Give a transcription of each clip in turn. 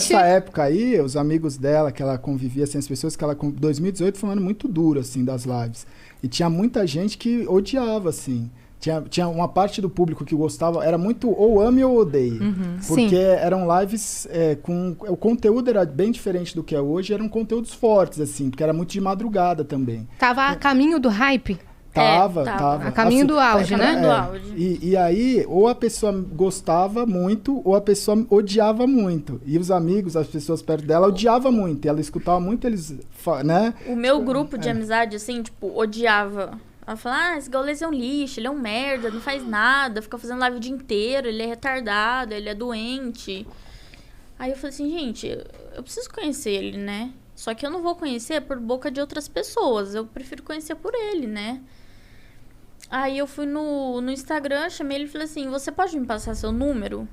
nessa época aí, os amigos dela, que ela convivia, assim, as pessoas que ela... 2018 foi um ano muito duro, assim, das lives. E tinha muita gente que odiava, assim. Tinha uma parte do público que gostava, era muito ou ame ou odeie. Porque Sim. eram lives com... O conteúdo era bem diferente do que é hoje, eram conteúdos fortes, assim, porque era muito de madrugada também. Tava a caminho do hype. Tava. A caminho do auge, né? Do auge. E aí, ou a pessoa gostava muito, ou a pessoa odiava muito. E os amigos, as pessoas perto dela, odiavam muito. E ela escutava muito eles, né? O meu grupo de amizade, assim, tipo, odiava. Ela falava, esse Gaules é um lixo, ele é um merda, não faz nada, fica fazendo live o dia inteiro, ele é retardado, ele é doente. Aí eu falei assim, gente, eu preciso conhecer ele, né? Só que eu não vou conhecer por boca de outras pessoas, eu prefiro conhecer por ele, né? Aí eu fui no Instagram, chamei ele e falei assim, você pode me passar seu número?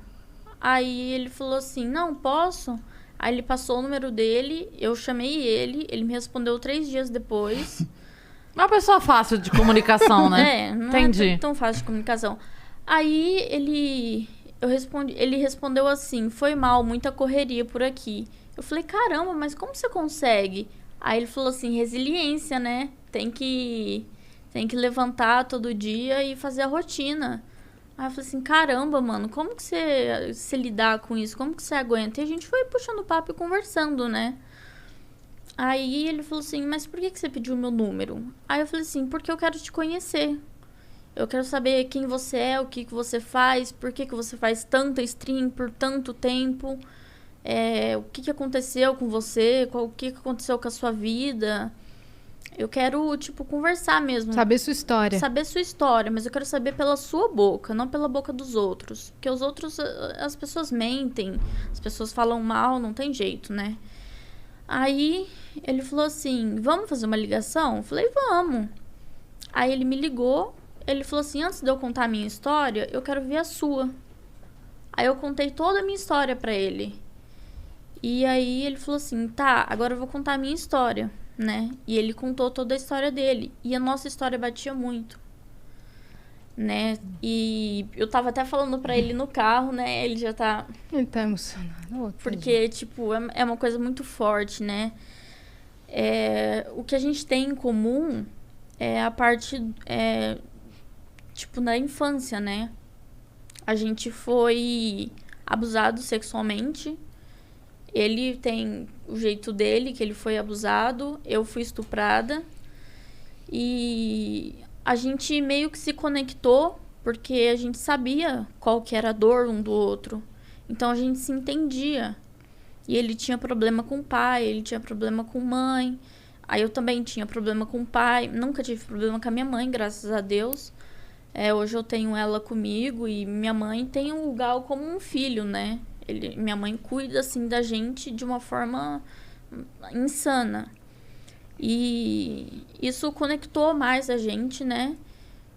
Aí ele falou assim, não, posso. Aí ele passou o número dele, eu chamei ele me respondeu 3 dias depois. Uma pessoa fácil de comunicação, né? Não Entendi. é tão fácil de comunicação. Aí ele respondeu assim, foi mal, muita correria por aqui. Eu falei, caramba, mas como você consegue? Aí ele falou assim, resiliência, né? Tem que levantar todo dia e fazer a rotina. Aí eu falei assim, caramba, mano, como que você lidar com isso? Como que você aguenta? E a gente foi puxando papo e conversando, né? Aí ele falou assim, mas por que você pediu meu número? Aí eu falei assim, porque eu quero te conhecer. Eu quero saber quem você é, o que você faz, por que você faz tanta stream por tanto tempo. O que aconteceu com você, o que aconteceu com a sua vida. Eu quero, tipo, conversar mesmo. Saber sua história. Saber sua história, mas eu quero saber pela sua boca, não pela boca dos outros. Porque os outros, as pessoas mentem, as pessoas falam mal, não tem jeito, né? Aí ele falou assim, vamos fazer uma ligação? Eu falei, vamos. Aí ele me ligou, ele falou assim, antes de eu contar a minha história, eu quero ver a sua. Aí eu contei toda a minha história pra ele. E aí ele falou assim, tá, agora eu vou contar a minha história, né? E ele contou toda a história dele. E a nossa história batia muito, né? E eu tava até falando pra ele no carro, né? Ele já tá... Ele tá emocionado. Porque, tipo, é uma coisa muito forte, né? O que a gente tem em comum é a parte, tipo, da infância, né? A gente foi abusado sexualmente. Ele tem o jeito dele, que ele foi abusado. Eu fui estuprada. E a gente meio que se conectou, porque a gente sabia qual que era a dor um do outro. Então a gente se entendia. E ele tinha problema com o pai, ele tinha problema com mãe. Aí eu também tinha problema com o pai. Nunca tive problema com a minha mãe, graças a Deus. Hoje eu tenho ela comigo e minha mãe tem o Gal como um filho, né? Minha mãe cuida, assim, da gente de uma forma insana. E isso conectou mais a gente, né?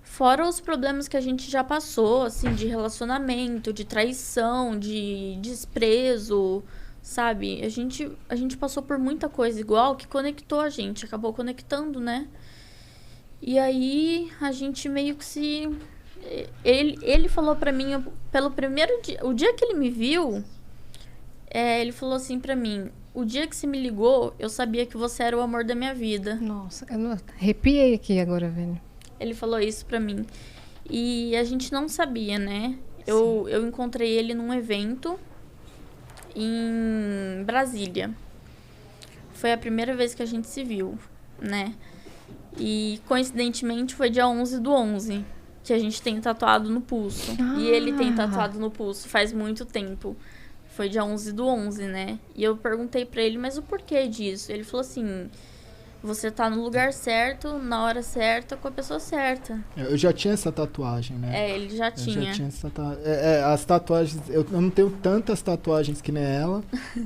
Fora os problemas que a gente já passou, assim, de relacionamento, de traição, de desprezo, sabe? A gente passou por muita coisa igual que conectou a gente, acabou conectando, né? E aí a gente meio que se... Ele falou pra mim, pelo primeiro dia, o dia que ele me viu, ele falou assim pra mim, o dia que você me ligou, eu sabia que você era o amor da minha vida. Nossa, eu arrepiei aqui agora, velho. Ele falou isso pra mim. E a gente não sabia, né? Eu encontrei ele num evento em Brasília. Foi a primeira vez que a gente se viu, né? E, coincidentemente, foi dia 11/11, que a gente tem tatuado no pulso. E ele tem tatuado no pulso faz muito tempo. Foi dia 11/11, né? E eu perguntei pra ele, mas o porquê disso? Ele falou assim, você tá no lugar certo, na hora certa, com a pessoa certa. Eu já tinha essa tatuagem, né? Ele já tinha. Eu já tinha essa tatuagem. As tatuagens, eu não tenho tantas tatuagens que nem ela,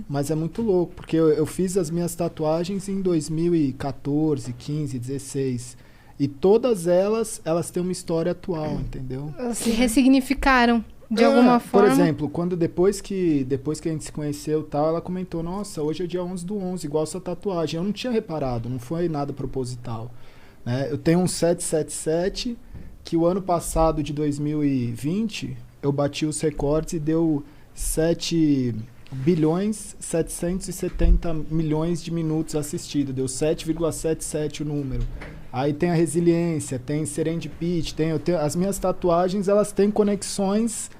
mas é muito louco, porque eu fiz as minhas tatuagens em 2014, 15, 16. E todas elas têm uma história atual, entendeu? Se ressignificaram de alguma forma. Por exemplo, depois que a gente se conheceu e tal, ela comentou, nossa, hoje é dia 11/11, igual essa tatuagem. Eu não tinha reparado, não foi nada proposital, né? Eu tenho um 777, que o ano passado, de 2020, eu bati os recordes e deu 7 bilhões 770 milhões de minutos assistidos, deu 7,77 o número. Aí tem a resiliência, tem serendipity, as minhas tatuagens, elas têm conexões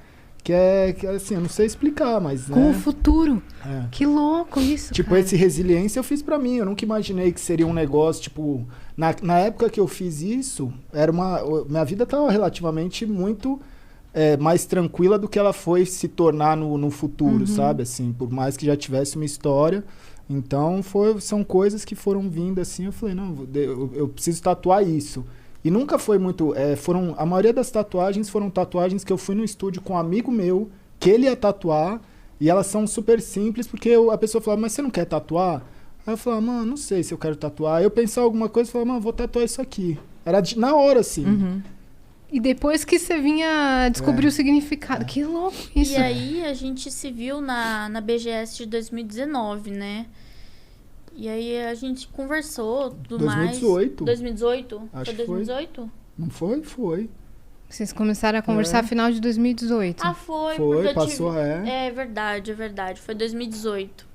que assim, eu não sei explicar, mas... Com né? o futuro. É. Que louco isso, Tipo, cara. esse resiliência eu fiz pra mim, eu nunca imaginei que seria um negócio, tipo... Na época que eu fiz isso, minha vida tava relativamente muito mais tranquila do que ela foi se tornar no futuro, sabe? Assim, por mais que já tivesse uma história. Então, são coisas que foram vindo assim, eu falei, não, eu preciso tatuar isso. E nunca foi muito... a maioria das tatuagens foram tatuagens que eu fui no estúdio com um amigo meu, que ele ia tatuar, e elas são super simples, porque a pessoa falava, mas você não quer tatuar? Aí eu falava, mano, não sei se eu quero tatuar. Aí eu pensava alguma coisa e falava, mano, vou tatuar isso aqui. Era na hora, assim. E depois que você vinha descobrir o significado. Que louco isso. E aí a gente se viu na BGS de 2019, né? E aí a gente conversou, tudo 2018. mais. 2018? Acho foi 2018? Não foi? Foi. Vocês começaram a conversar final de 2018. Ah, foi. Foi, porque passou, É verdade. Foi 2018.